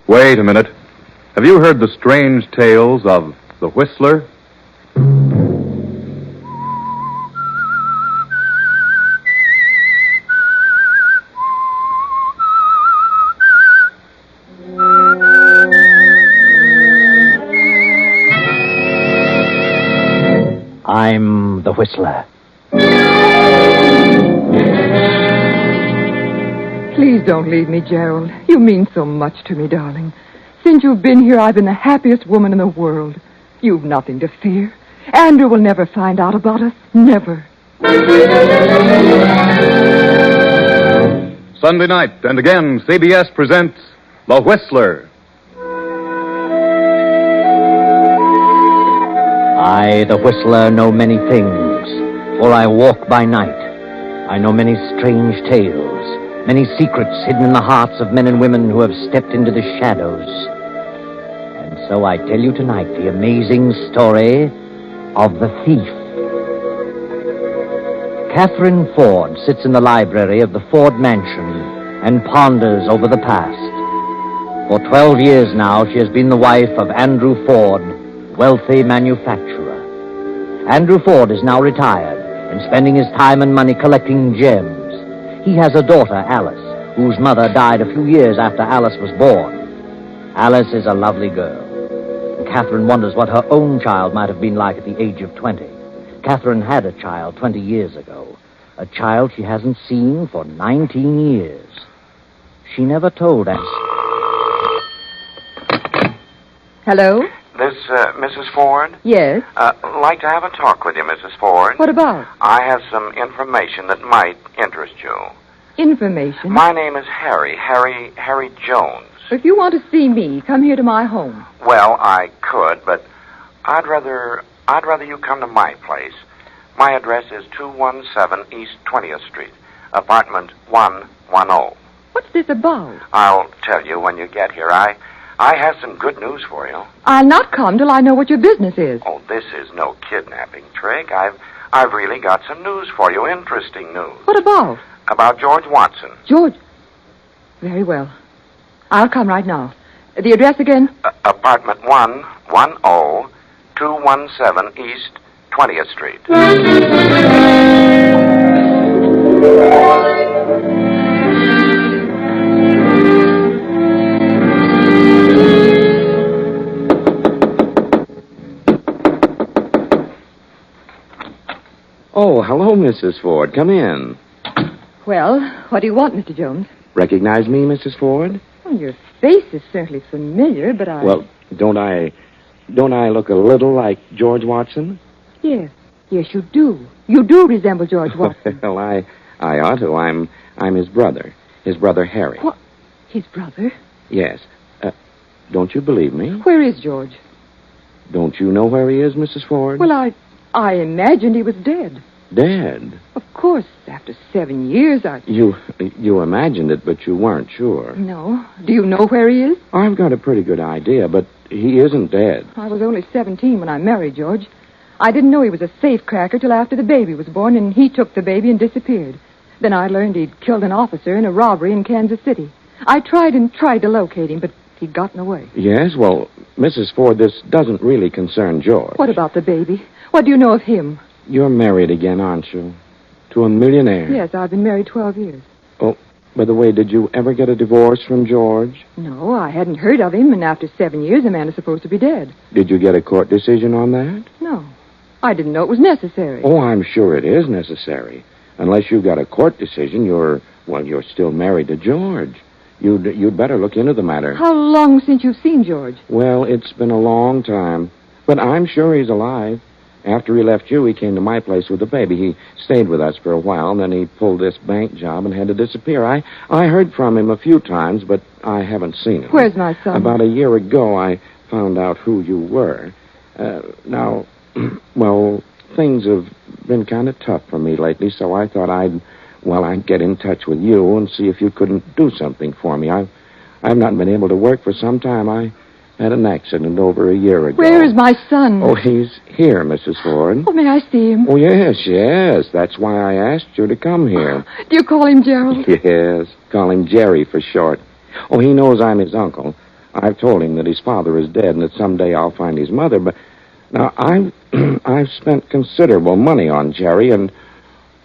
Wait a minute. Have you heard the strange tales of the Whistler? I'm the Whistler. Please don't leave me, Gerald. You mean so much to me, darling. Since you've been here, I've been the happiest woman in the world. You've nothing to fear. Andrew will never find out about us. Never. Sunday night, and again, CBS presents The Whistler. I, the Whistler, know many things, for I walk by night. I know many strange tales, many secrets hidden in the hearts of men and women who have stepped into the shadows. And so I tell you tonight the amazing story of the thief. Catherine Ford sits in the library of the Ford Mansion and ponders over the past. For 12 years now, she has been the wife of Andrew Ford, wealthy manufacturer. Andrew Ford is now retired and spending his time and money collecting gems. He has a daughter, Alice, whose mother died a few years after Alice was born. Alice is a lovely girl, and Catherine wonders what her own child might have been like at the age of 20. Catherine had a child 20 years ago, a child she hasn't seen for 19 years. She never told us. Hello? This, Mrs. Ford? Yes? Like to have a talk with you, Mrs. Ford. What about? I have some information that might interest you. Information? My name is Harry Jones. If you want to see me, come here to my home. Well, I could, but I'd rather you come to my place. My address is 217 East 20th Street, apartment 110. What's this about? I'll tell you when you get here. I have some good news for you. I'll not come till I know what your business is. Oh, this is no kidnapping trick. I've really got some news for you, interesting news. What about? About George Watson. George? Very well. I'll come right now. The address again? Apartment 110, 217 East 20th Street. Oh, hello, Mrs. Ford. Come in. Well, what do you want, Mr. Jones? Recognize me, Mrs. Ford? Well, your face is certainly familiar, but I... Well, don't I look a little like George Watson? Yes. Yes, you do. You do resemble George Watson. Well, I ought to. I'm his brother. His brother, Harry. What? His brother? Yes. Don't you believe me? Where is George? Don't you know where he is, Mrs. Ford? Well, I imagined he was dead. Dead? Of course, after 7 years, You imagined it, but you weren't sure. No. Do you know where he is? I've got a pretty good idea, but he isn't dead. I was only 17 when I married George. I didn't know he was a safecracker till after the baby was born, and he took the baby and disappeared. Then I learned he'd killed an officer in a robbery in Kansas City. I tried to locate him, but he'd gotten away. Yes, well, Mrs. Ford, this doesn't really concern George. What about the baby? What do you know of him? You're married again, aren't you? To a millionaire? Yes, I've been married 12 years. Oh, by the way, did you ever get a divorce from George? No, I hadn't heard of him, and after 7 years, a man is supposed to be dead. Did you get a court decision on that? No. I didn't know it was necessary. Oh, I'm sure it is necessary. Unless you got a court decision, you're still married to George. You'd better look into the matter. How long since you've seen George? Well, it's been a long time. But I'm sure he's alive. After he left you, he came to my place with the baby. He stayed with us for a while, and then he pulled this bank job and had to disappear. I heard from him a few times, but I haven't seen him. Where's my son? About a year ago, I found out who you were. Now, well, things have been kind of tough for me lately, so I thought I'd get in touch with you and see if you couldn't do something for me. I've not been able to work for some time. I had an accident over a year ago. Where is my son? Oh, he's here, Mrs. Ford. Oh, may I see him? Oh, yes. That's why I asked you to come here. Do you call him Gerald? Yes, call him Jerry for short. Oh, he knows I'm his uncle. I've told him that his father is dead and that someday I'll find his mother, but now I've spent considerable money on Jerry, and,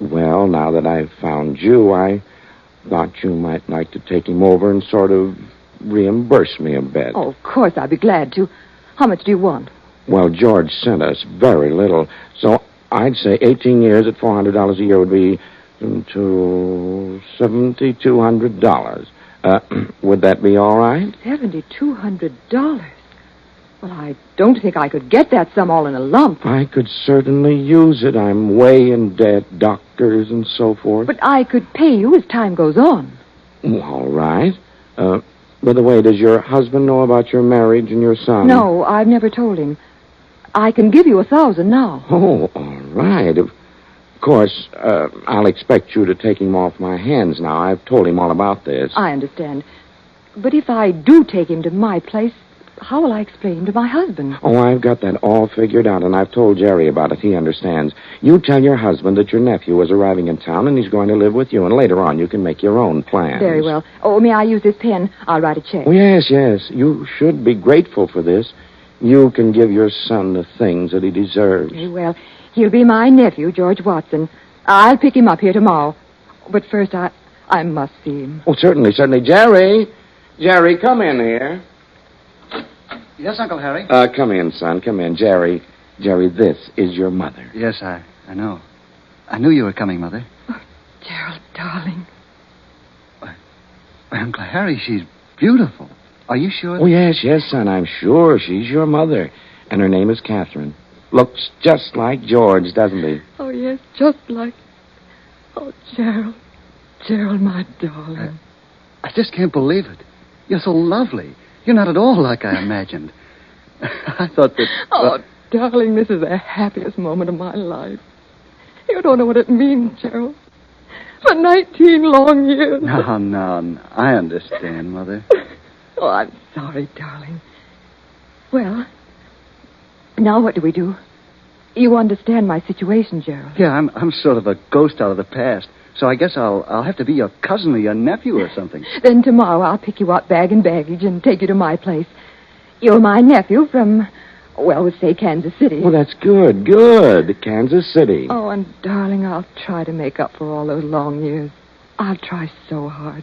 well, now that I've found you, I thought you might like to take him over and sort of reimburse me a bit. Oh, of course, I'd be glad to. How much do you want? Well, George sent us very little, so I'd say 18 years at $400 a year would be to $7,200. Would that be all right? $7,200? Well, I don't think I could get that sum all in a lump. I could certainly use it. I'm way in debt, doctors and so forth. But I could pay you as time goes on. All right. By the way, does your husband know about your marriage and your son? No, I've never told him. I can give you $1,000 now. Oh, all right. Of course, I'll expect you to take him off my hands now. I've told him all about this. I understand. But if I do take him to my place, how will I explain to my husband? Oh, I've got that all figured out, and I've told Jerry about it. He understands. You tell your husband that your nephew is arriving in town, and he's going to live with you, and later on you can make your own plans. Very well. Oh, may I use this pen? I'll write a check. Oh, yes. You should be grateful for this. You can give your son the things that he deserves. Very well. He'll be my nephew, George Watson. I'll pick him up here tomorrow. But first, I must see him. Oh, certainly. Jerry, come in here. Yes, Uncle Harry? Come in, son. Come in. Jerry, this is your mother. Yes, I know. I knew you were coming, Mother. Oh, Gerald, darling. Why, Uncle Harry, she's beautiful. Are you sure? Oh, yes, son. I'm sure she's your mother. And her name is Catherine. Looks just like George, doesn't he? Oh, yes, just like... Oh, Gerald. Gerald, my darling. I just can't believe it. You're so lovely. You're not at all like I imagined. I thought that... Oh, darling, this is the happiest moment of my life. You don't know what it means, Gerald. For 19 long years. No. I understand, Mother. Oh, I'm sorry, darling. Well, now what do we do? You understand my situation, Gerald. Yeah, I'm sort of a ghost out of the past. So I guess I'll have to be your cousin or your nephew or something. Then tomorrow I'll pick you up bag and baggage and take you to my place. You're my nephew from, well, we'll say Kansas City. Well, that's good. Kansas City. Oh, and darling, I'll try to make up for all those long years. I'll try so hard.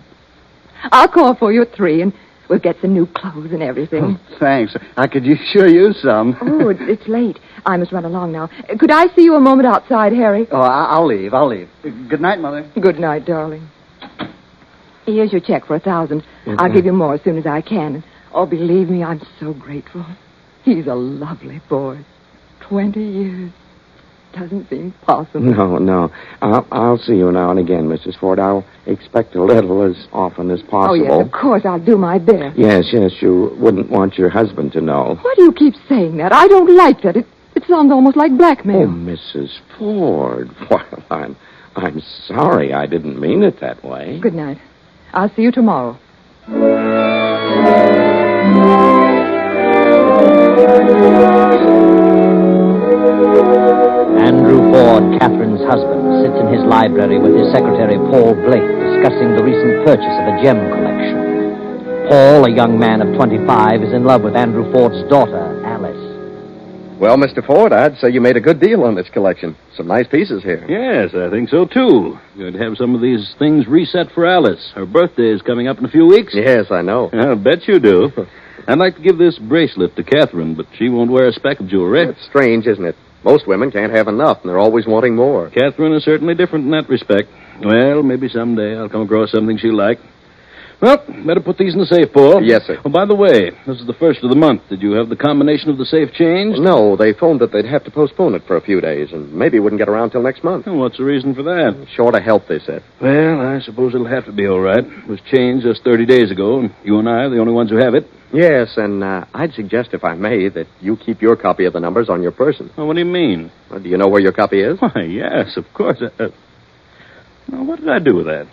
I'll call for you at 3 and we'll get some new clothes and everything. Oh, thanks. I could sure use some. Oh, it's late. I must run along now. Could I see you a moment outside, Harry? Oh, I'll leave. Good night, Mother. Good night, darling. Here's your check for $1,000. I'll give you more as soon as I can. Oh, believe me, I'm so grateful. He's a lovely boy. 20 years. Doesn't seem possible. No. I'll see you now and again, Mrs. Ford. I'll expect a little as often as possible. Oh, yes, of course. I'll do my best. Yes. You wouldn't want your husband to know. Why do you keep saying that? I don't like that. It sounds almost like Oh, blackmail. Mrs. Ford. Well, I'm sorry. I didn't mean it that way. Good night. I'll see you tomorrow. Andrew Ford, Catherine's husband, sits in his library with his secretary, Paul Blake, discussing the recent purchase of a gem collection. Paul, a young man of 25, is in love with Andrew Ford's daughter, Alice. Well, Mr. Ford, I'd say you made a good deal on this collection. Some nice pieces here. Yes, I think so, too. Going to have some of these things reset for Alice. Her birthday is coming up in a few weeks. Yes, I know. I'll bet you do. I'd like to give this bracelet to Catherine, but she won't wear a speck of jewelry. It's strange, isn't it? Most women can't have enough, and they're always wanting more. Catherine is certainly different in that respect. Well, maybe someday I'll come across something she'll like. Well, better put these in the safe, Paul. Yes, sir. Oh, by the way, this is the first of the month. Did you have the combination of the safe changed? No, they phoned that they'd have to postpone it for a few days, and maybe wouldn't get around till next month. Oh, what's the reason for that? Short of help, they said. Well, I suppose it'll have to be all right. It was changed just 30 days ago, and you and I are the only ones who have it. Yes, and I'd suggest, if I may, that you keep your copy of the numbers on your person. Oh, what do you mean? Well, do you know where your copy is? Why, yes, of course. Now, what did I do with that?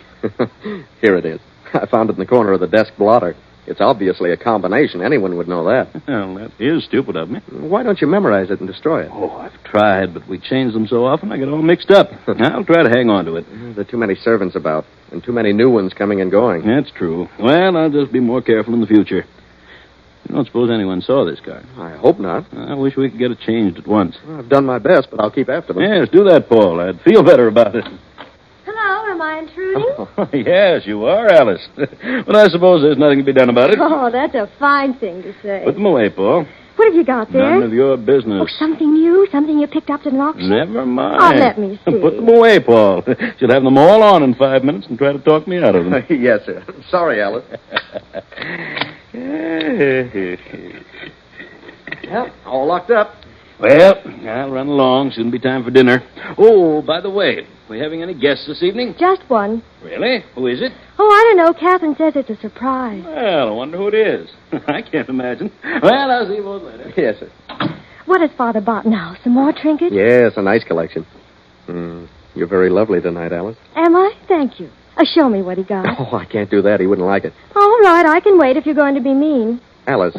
Here it is. I found it in the corner of the desk blotter. It's obviously a combination. Anyone would know that. Well, that is stupid of me. Why don't you memorize it and destroy it? Oh, I've tried, but we change them so often I get all mixed up. I'll try to hang on to it. There are too many servants about, and too many new ones coming and going. That's true. Well, I'll just be more careful in the future. don't suppose anyone saw this car. I hope not. I wish we could get it changed at once. Well, I've done my best, but I'll keep after them. Yes, do that, Paul. I'd feel better about it. Hello, am I intruding? Oh, yes, you are, Alice. But I suppose there's nothing to be done about it. Oh, that's a fine thing to say. Put them away, Paul. What have you got there? None of your business. Oh, something new? Something you picked up at an auction? Never mind. Oh, let me see. Put them away, Paul. She'll have them all on in 5 minutes and try to talk me out of them. Yes, sir. Sorry, Alice. Well, all locked up. Well, I'll run along. Soon be time for dinner. Oh, by the way, we having any guests this evening? Just one. Really? Who is it? Oh, I don't know. Catherine says it's a surprise. Well, I wonder who it is. I can't imagine. Well, I'll see you both later. Yes, sir. What has Father bought now? Some more trinkets? Yes, a nice collection. You're very lovely tonight, Alice. Am I? Thank you. Show me what he got. Oh, I can't do that. He wouldn't like it. All right, I can wait if you're going to be mean. Alice,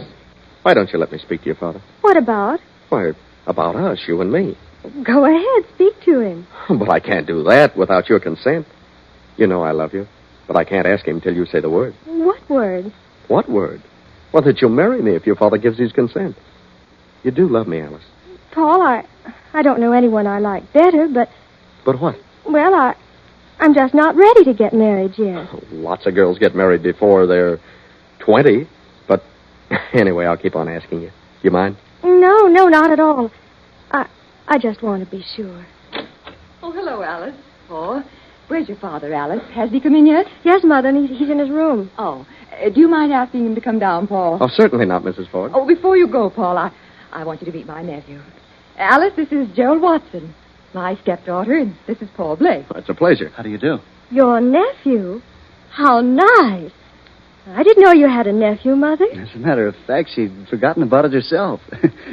why don't you let me speak to your father? What about? Why, about us, you and me. Go ahead, speak to him. But I can't do that without your consent. You know I love you, but I can't ask him till you say the word. What word? What word? Well, that you'll marry me if your father gives his consent. You do love me, Alice. Paul, I don't know anyone I like better, but... But what? Well, I'm just not ready to get married yet. Lots of girls get married before they're 20. But anyway, I'll keep on asking you. You mind? No, not at all. I just want to be sure. Oh, hello, Alice. Oh, where's your father, Alice? Has he come in yet? Yes, Mother, and he's in his room. Oh, do you mind asking him to come down, Paul? Oh, certainly not, Mrs. Ford. Oh, before you go, Paul, I want you to meet my nephew. Alice, this is Gerald Watson, my stepdaughter, and this is Paul Blake. It's a pleasure. How do you do? Your nephew? How nice. I didn't know you had a nephew, Mother. As a matter of fact, she'd forgotten about it herself.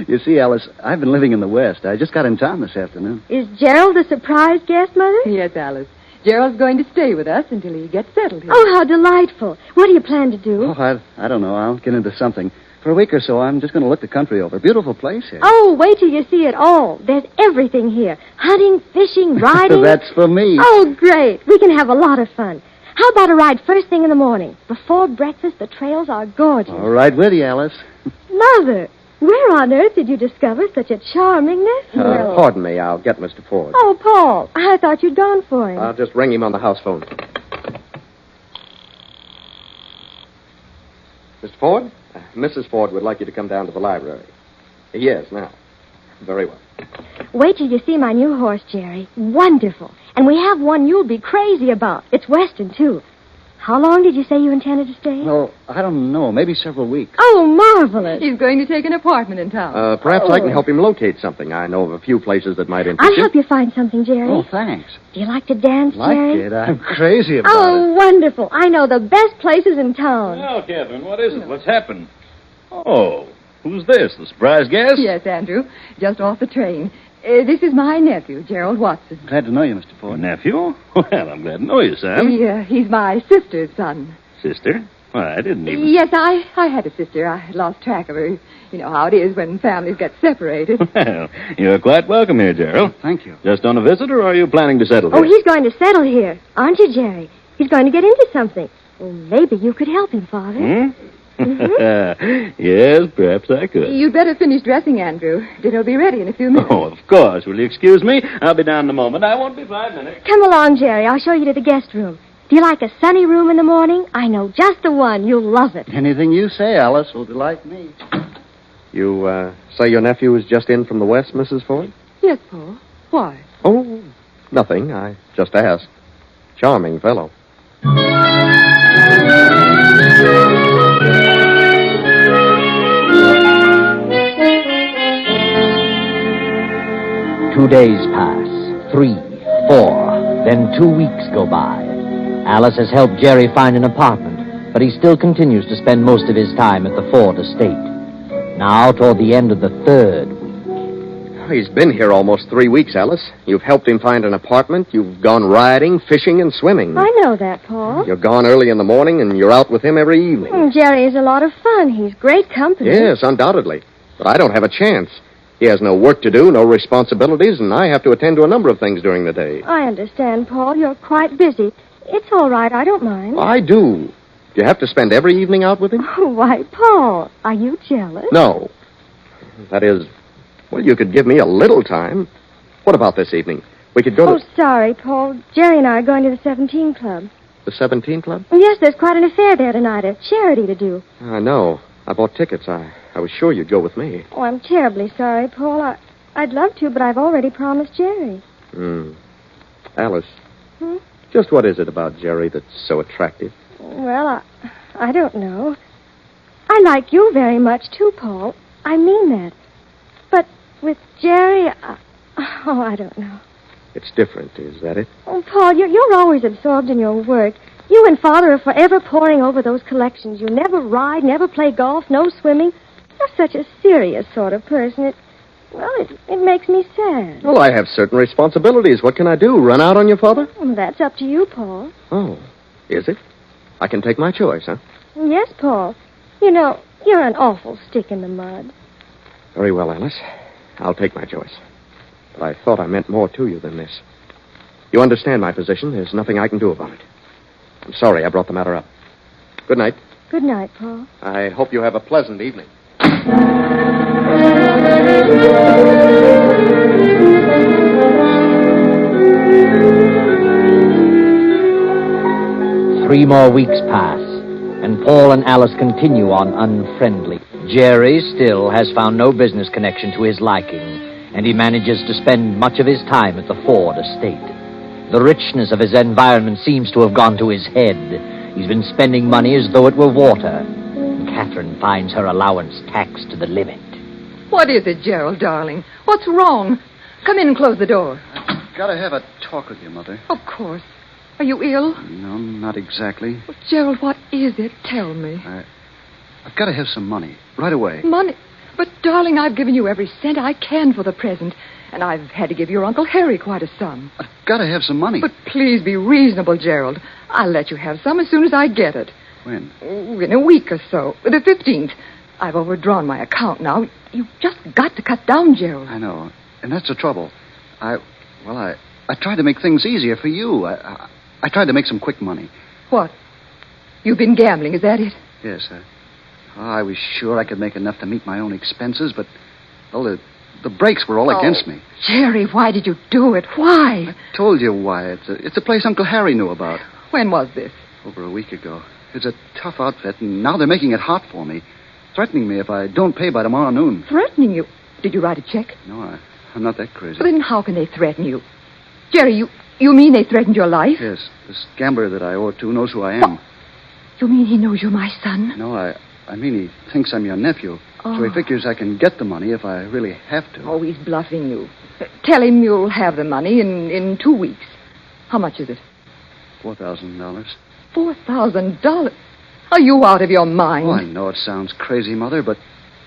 You see, Alice, I've been living in the West. I just got in town this afternoon. Is Gerald a surprise guest, Mother? Yes, Alice. Gerald's going to stay with us until he gets settled here. Oh, how delightful. What do you plan to do? Oh, I don't know. I'll get into something. For a week or so, I'm just going to look the country over. Beautiful place here. Oh, wait till you see it all. There's everything here. Hunting, fishing, riding. That's for me. Oh, great. We can have a lot of fun. How about a ride first thing in the morning? Before breakfast, the trails are gorgeous. All right with you, Alice. Mother, where on earth did you discover such a charming nephew? Pardon me. I'll get Mr. Ford. Oh, Paul, I thought you'd gone for him. I'll just ring him on the house phone. Mr. Ford? Mrs. Ford would like you to come down to the library. Yes, now. Very well. Wait till you see my new horse, Jerry. Wonderful. And we have one you'll be crazy about. It's Western, too. How long did you say you intended to stay? Well, I don't know. Maybe several weeks. Oh, marvelous. He's going to take an apartment in town. Perhaps I can help him locate something. I know of a few places that might interest I'll you. help you find something, Jerry. Oh, thanks. Do you like to dance, Like Jerry? it? I'm crazy about Oh, wonderful. I know the best places in town. Well, Catherine, what is it? What's happened? Oh, who's this? The surprise guest? Yes, Andrew. Just off the train. This is my nephew, Gerald Watson. it. Glad to know you, Mr. Ford. Nephew? Well, I'm glad to know you, Sam. He's my sister's son. Sister? Well, I didn't even... Yes, I had a sister. I lost track of her. You know how it is when families get separated. Well, you're quite welcome here, Gerald. Thank you. Just on a visit, or are you planning to settle Oh, here? he's going to settle here. Aren't you, Jerry? He's going to get into something. Well, maybe you could help him, Father. Yes, perhaps I could. You'd better finish dressing, Andrew. Dinner'll be ready in a few minutes. Oh, of course. Will you excuse me? I'll be down in a moment. I won't be 5 minutes. Come along, Jerry. I'll show you to the guest room. Do you like a sunny room in the morning? I know just the one. You'll love it. Anything you say, Alice, will delight me. You say your nephew is just in from the West, Mrs. Ford? Yes, Paul. Why? Oh, nothing. I just asked. Charming fellow. 2 days pass, 3, 4, then 2 weeks go by. Alice has helped Jerry find an apartment, but he still continues to spend most of his time at the Ford estate. Now, toward the end of the 3rd week. He's been here almost 3 weeks, Alice. You've helped him find an apartment. You've gone riding, fishing, and swimming. I know that, Paul. You're gone early in the morning, and you're out with him every evening. Jerry is a lot of fun. He's great company. Yes, undoubtedly. But I don't have a chance. He has no work to do, no responsibilities, and I have to attend to a number of things during the day. I understand, Paul. You're quite busy. It's all right. I don't mind. I do. Do you have to spend every evening out with him? Oh, why, Paul, are you jealous? No. That is, well, you could give me a little time. What about this evening? We could go Oh, to sorry, Paul. Jerry and I are going to the 17 Club. the 17 Club? Yes, there's quite an affair there tonight, a charity to do. I know. I bought tickets. I was sure you'd go with me. Oh, I'm terribly sorry, Paul. I'd love to, but I've already promised Jerry. Alice. Hmm? Just what is it about Jerry that's so attractive? Well, I don't know. I like you very much, too, Paul. I mean that. But with Jerry, I don't know. It's different, is that it? Oh, Paul, you're always absorbed in your work. You and Father are forever poring over those collections. You never ride, never play golf, no swimming. You're such a serious sort of person. It makes me sad. Well, I have certain responsibilities. What can I do? Run out on your father? Well, that's up to you, Paul. Oh, is it? I can take my choice, huh? Yes, Paul. You know, you're an awful stick in the mud. Very well, Alice. I'll take my choice. But I thought I meant more to you than this. You understand my position. There's nothing I can do about it. I'm sorry I brought the matter up. Good night. Good night, Paul. I hope you have a pleasant evening. 3 more weeks pass, and Paul and Alice continue on unfriendly. Jerry still has found no business connection to his liking, and he manages to spend much of his time at the Ford estate. The richness of his environment seems to have gone to his head. He's been spending money as though it were water. And Catherine finds her allowance taxed to the limit. What is it, Gerald, darling? What's wrong? Come in and close the door. I've got to have a talk with you, Mother. Of course. Are you ill? No, not exactly. Well, Gerald, what is it? Tell me. I've got to have some money. Right away. Money? But, darling, I've given you every cent I can for the present. And I've had to give your Uncle Harry quite a sum. I've got to have some money. But please be reasonable, Gerald. I'll let you have some as soon as I get it. When? In a week or so. The 15th. I've overdrawn my account now. You've just got to cut down, Gerald. I know. And that's the trouble. I tried to make things easier for you. I tried to make some quick money. What? You've been gambling, is that it? Yes. I was sure I could make enough to meet my own expenses, but, well, the breaks were all against me. Jerry, why did you do it? Why? I told you why. It's a place Uncle Harry knew about. When was this? Over a week ago. It's a tough outfit, and now they're making it hot for me. Threatening me if I don't pay by tomorrow noon. Threatening you? Did you write a check? No, I'm not that crazy. Well, then how can they threaten you? Jerry, you mean they threatened your life? Yes. This gambler that I owe it to knows who I am. You mean he knows you're my son? No, I mean he thinks I'm your nephew. Oh. So he figures I can get the money if I really have to. Oh, he's bluffing you. Tell him you'll have the money in 2 weeks. How much is it? $4,000. $4,000? Are you out of your mind? Oh, I know it sounds crazy, Mother, but,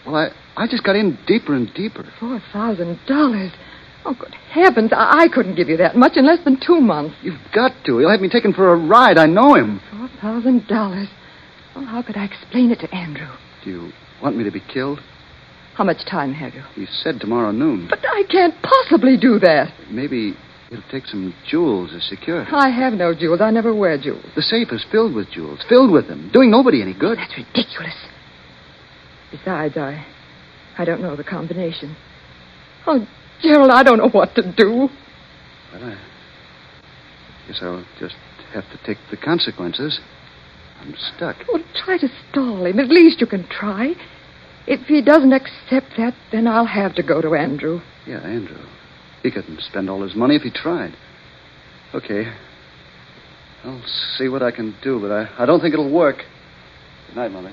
well, I just got in deeper and deeper. $4,000? Oh, good heavens. I couldn't give you that much in less than 2 months. You've got to. He'll have me taken for a ride. I know him. $4,000. Well, how could I explain it to Andrew? Do you want me to be killed? How much time have you? He said tomorrow noon. But I can't possibly do that. Maybe he'll take some jewels as security. I have no jewels. I never wear jewels. The safe is filled with jewels. Filled with them. Doing nobody any good. That's ridiculous. Besides, I don't know the combination. Oh, Gerald, I don't know what to do. Well, I guess I'll just have to take the consequences. I'm stuck. Well, try to stall him. At least you can try. If he doesn't accept that, then I'll have to go to Andrew. Yeah, Andrew. He couldn't spend all his money if he tried. Okay. I'll see what I can do, but I don't think it'll work. Good night, Mother.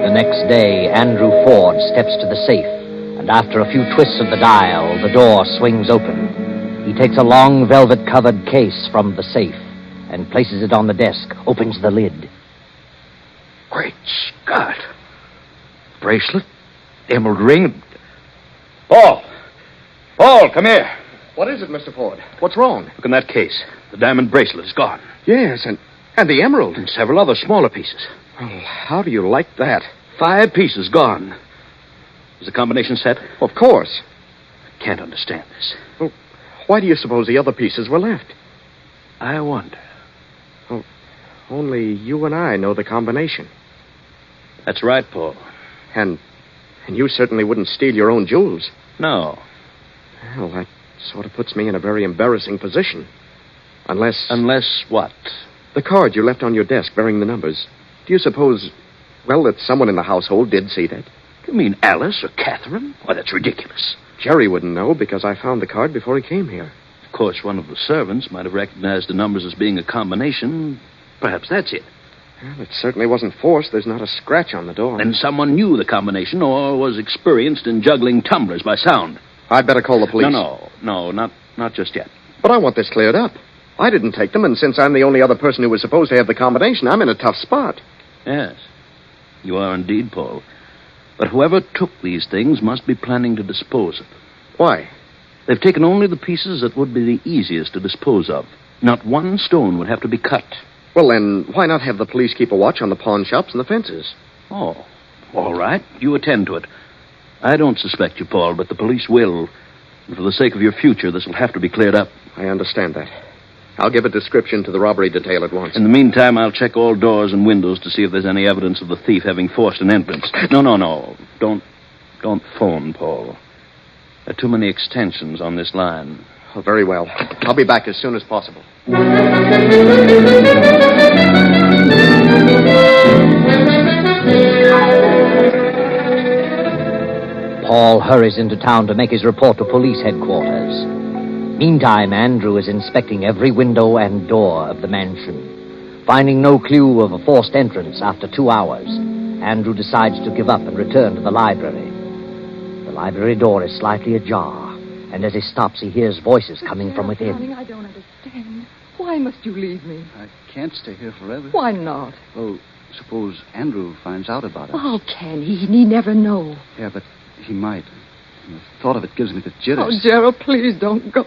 The next day, Andrew Ford steps to the safe, and after a few twists of the dial, the door swings open. He takes a long velvet-covered case from the safe and places it on the desk, opens the lid. Great Scott. Bracelet, emerald ring. Paul, come here. What is it, Mr. Ford? What's wrong? Look in that case. The diamond bracelet is gone. Yes, and the emerald. And several other smaller pieces. Well, how do you like that? 5 pieces gone. Is the combination set? Of course. can't understand this. Well, why do you suppose the other pieces were left? I wonder. Well, only you and I know the combination. That's right, Paul. And you certainly wouldn't steal your own jewels. No. Well, that sort of puts me in a very embarrassing position. Unless... Unless what? The card you left on your desk bearing the numbers. Do you suppose, well, that someone in the household did see that? You mean Alice or Catherine? Why, that's ridiculous. Jerry wouldn't know because I found the card before he came here. Of course, one of the servants might have recognized the numbers as being a combination. Perhaps that's it. Well, it certainly wasn't forced. There's not a scratch on the door. Then someone knew the combination or was experienced in juggling tumblers by sound. I'd better call the police. No, not just yet. But I want this cleared up. I didn't take them, and since I'm the only other person who was supposed to have the combination, I'm in a tough spot. Yes, you are indeed, Paul. But whoever took these things must be planning to dispose of them. Why? They've taken only the pieces that would be the easiest to dispose of. Not one stone would have to be cut. Well, then, why not have the police keep a watch on the pawn shops and the fences? Oh, all right. You attend to it. I don't suspect you, Paul, but the police will. And for the sake of your future, this will have to be cleared up. I understand that. I'll give a description to the robbery detail at once. In the meantime, I'll check all doors and windows to see if there's any evidence of the thief having forced an entrance. No. Don't phone, Paul. There are too many extensions on this line. Oh, very well. I'll be back as soon as possible. Paul hurries into town to make his report to police headquarters. Meantime, Andrew is inspecting every window and door of the mansion. Finding no clue of a forced entrance after 2 hours, Andrew decides to give up and return to the library. The library door is slightly ajar, and as he stops, he hears voices coming from within. Darling, I don't understand. Why must you leave me? I can't stay here forever. Why not? Oh, suppose Andrew finds out about us. Oh, can he? He never know. Yeah, but he might. And the thought of it gives me the jitters. Oh, Gerald, please don't go.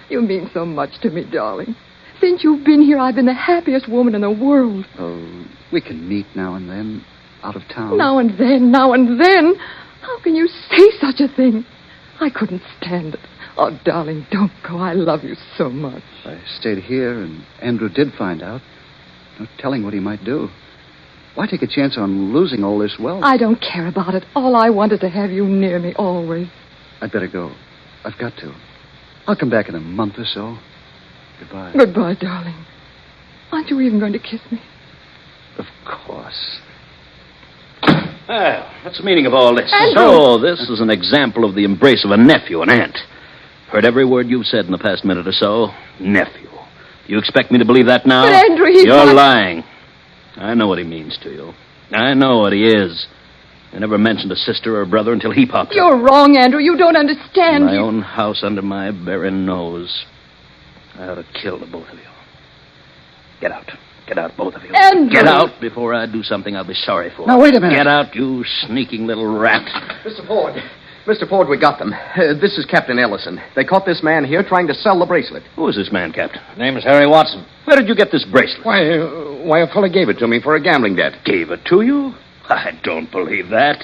You mean so much to me, darling. Since you've been here, I've been the happiest woman in the world. Oh, we can meet now and then, out of town. Now and then. How can you say such a thing? I couldn't stand it. Oh, darling, don't go. I love you so much. I stayed here, and Andrew did find out. No telling what he might do. Why take a chance on losing all this wealth? I don't care about it. All I want is to have you near me always. I'd better go. I've got to. I'll come back in a month or so. Goodbye. Goodbye, darling. Aren't you even going to kiss me? Of course. Well, what's the meaning of all this? Andrew! So, this is an example of the embrace of a nephew and aunt. Heard every word you've said in the past minute or so. Nephew. You expect me to believe that now? But, Andrew, he's You're not... lying. I know what he means to you. I know what he is. I never mentioned a sister or a brother until he popped up. You're wrong, Andrew. You don't understand. My own house under my very nose. I ought to kill the both of you. Get out. Get out, both of you. Andrew! Get out before I do something I'll be sorry for. Now, wait a minute. Get out, you sneaking little rat. Mr. Ford, we got them. This is Captain Ellison. They caught this man here trying to sell the bracelet. Who is this man, Captain? Name is Harry Watson. Where did you get this bracelet? Why, a fellow gave it to me for a gambling debt. Gave it to you? I don't believe that.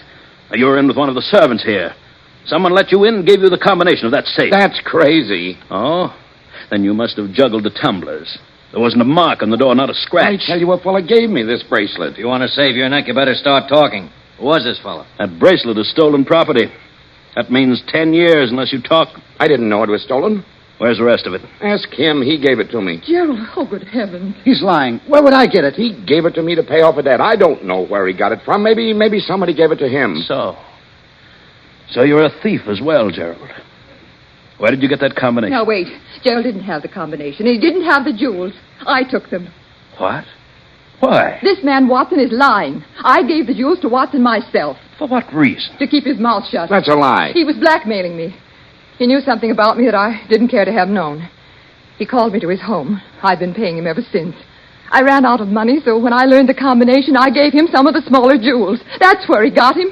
You were in with one of the servants here. Someone let you in and gave you the combination of that safe. That's crazy. Oh? Then you must have juggled the tumblers. There wasn't a mark on the door, not a I scratch. tell you, a fellow gave me this bracelet. If you want to save your neck, you better start talking. Who was this fellow? That bracelet is stolen property. That means 10 years unless you talk. I didn't know it was stolen. Where's the rest of it? Ask him. He gave it to me. Gerald, oh, good heavens. He's lying. Where would I get it? He gave it to me to pay off a debt. I don't know where he got it from. Maybe somebody gave it to him. So you're a thief as well, Gerald. Where did you get that combination? Now, wait. Gerald didn't have the combination. He didn't have the jewels. I took them. What? Why? This man, Watson, is lying. I gave the jewels to Watson myself For what reason? to keep his mouth shut. That's a lie. He was blackmailing me. He knew something about me that I didn't care to have known. He called me to his home. I've been paying him ever since. I ran out of money, so when I learned the combination, I gave him some of the smaller jewels. That's where he got him.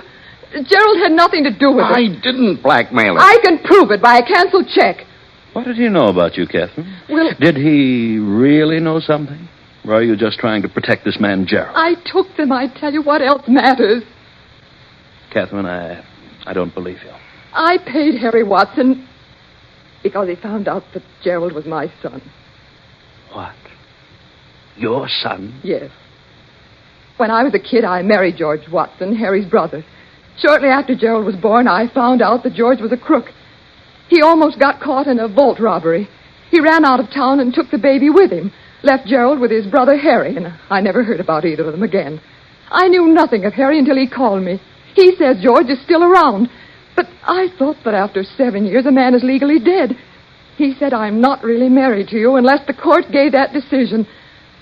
Gerald had nothing to do with it. I didn't blackmail him. I can prove it by a canceled check. What did he know about you, Catherine? Well, Did he really know something? Or are you just trying to protect this man, Gerald? I took them. I tell you, what else matters? Catherine, I don't believe you. I paid Harry Watson because he found out that Gerald was my son. What? Your son? Yes. When I was a kid, I married George Watson, Harry's brother. Shortly after Gerald was born, I found out that George was a crook. He almost got caught in a vault robbery. He ran out of town and took the baby with him, left Gerald with his brother Harry, and I never heard about either of them again. I knew nothing of Harry until he called me. He says George is still around, but I thought that after 7 years a man is legally dead. He said I'm not really married to you unless the court gave that decision.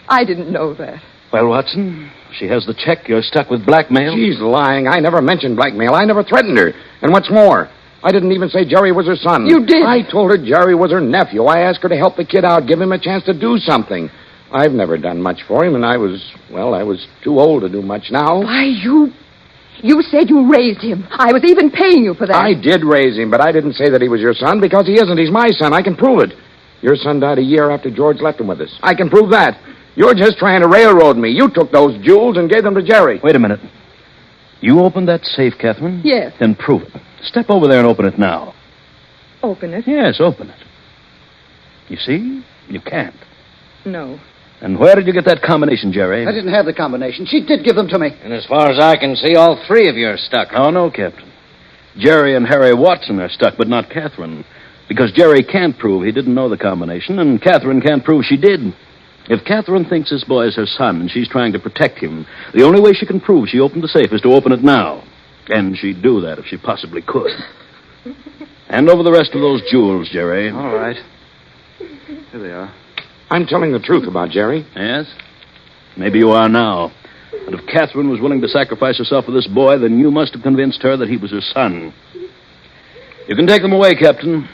I didn't know that. Well, Watson, she has the check. You're stuck with blackmail. She's lying. I never mentioned blackmail. I never threatened her. And what's more, I didn't even say Jerry was her son. You did. I told her Jerry was her nephew. I asked her to help the kid out, give him a chance to do something. I've never done much for him, and I was too old to do much now. Why, you said you raised him. I was even paying you for that. I did raise him, but I didn't say that he was your son because he isn't. He's my son. I can prove it. Your son died a year after George left him with us. I can prove that. You're just trying to railroad me. You took those jewels and gave them to Jerry. Wait a minute. You opened that safe, Catherine? Yes. Then prove it. Step over there and open it now. Open it? Yes, open it. You see? You can't. No. And where did you get that combination, Jerry? I didn't have the combination. She did give them to me. And as far as I can see, all three of you are stuck. Oh, no, Captain. Jerry and Harry Watson are stuck, but not Catherine. Because Jerry can't prove he didn't know the combination, and Catherine can't prove she did. If Catherine thinks this boy is her son and she's trying to protect him, the only way she can prove she opened the safe is to open it now. And she'd do that if she possibly could. Hand over the rest of those jewels, Jerry. All right. Here they are. I'm telling the truth about Jerry. Yes? Maybe you are now. But if Catherine was willing to sacrifice herself for this boy, then you must have convinced her that he was her son. You can take them away, Captain.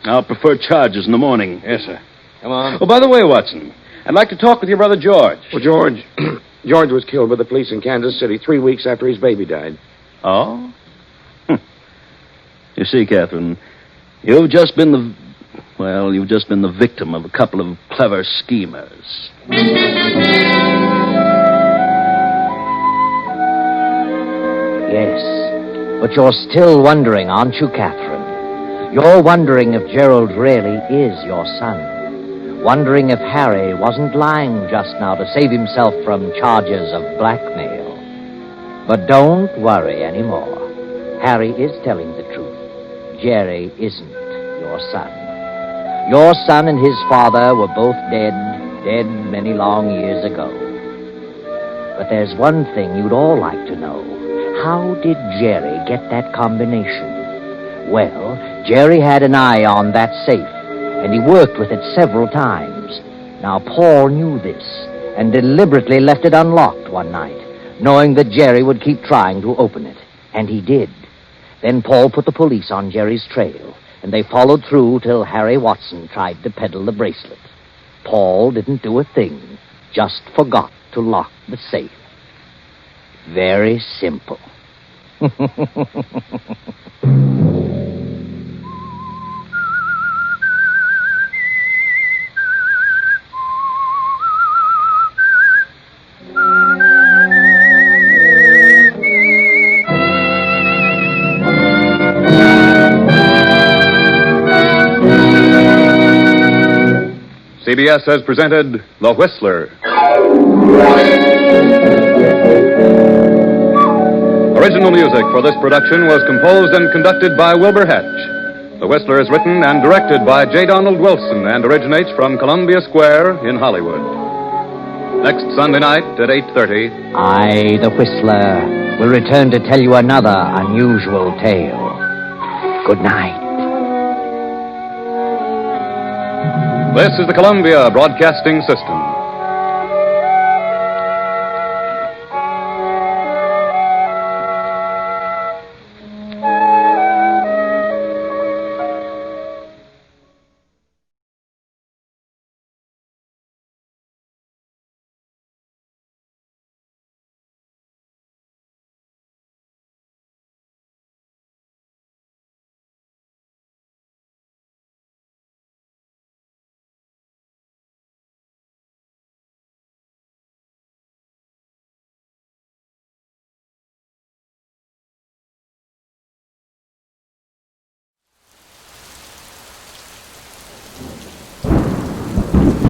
I'll prefer charges in the morning. Yes, sir. Come on. Oh, by the way, Watson, I'd like to talk with your brother George. Well, George was killed by the police in Kansas City 3 weeks after his baby died. Oh? You see, Catherine, you've just been the victim of a couple of clever schemers. Yes, but you're still wondering, aren't you, Catherine? You're wondering if Gerald really is your son. Wondering if Harry wasn't lying just now to save himself from charges of blackmail. But don't worry anymore. Harry is telling the truth. Jerry isn't your son. Your son and his father were both dead many long years ago. But there's one thing you'd all like to know. How did Jerry get that combination? Well, Jerry had an eye on that safe, and he worked with it several times. Now, Paul knew this, and deliberately left it unlocked one night, knowing that Jerry would keep trying to open it. And he did. Then Paul put the police on Jerry's trail, and they followed through till Harry Watson tried to peddle the bracelet. Paul didn't do a thing, just forgot to lock the safe. Very simple. CBS has presented The Whistler. Original music for this production was composed and conducted by Wilbur Hatch. The Whistler is written and directed by J. Donald Wilson and originates from Columbia Square in Hollywood. Next Sunday night at 8:30. I, the Whistler, will return to tell you another unusual tale. Good night. This is the Columbia Broadcasting System.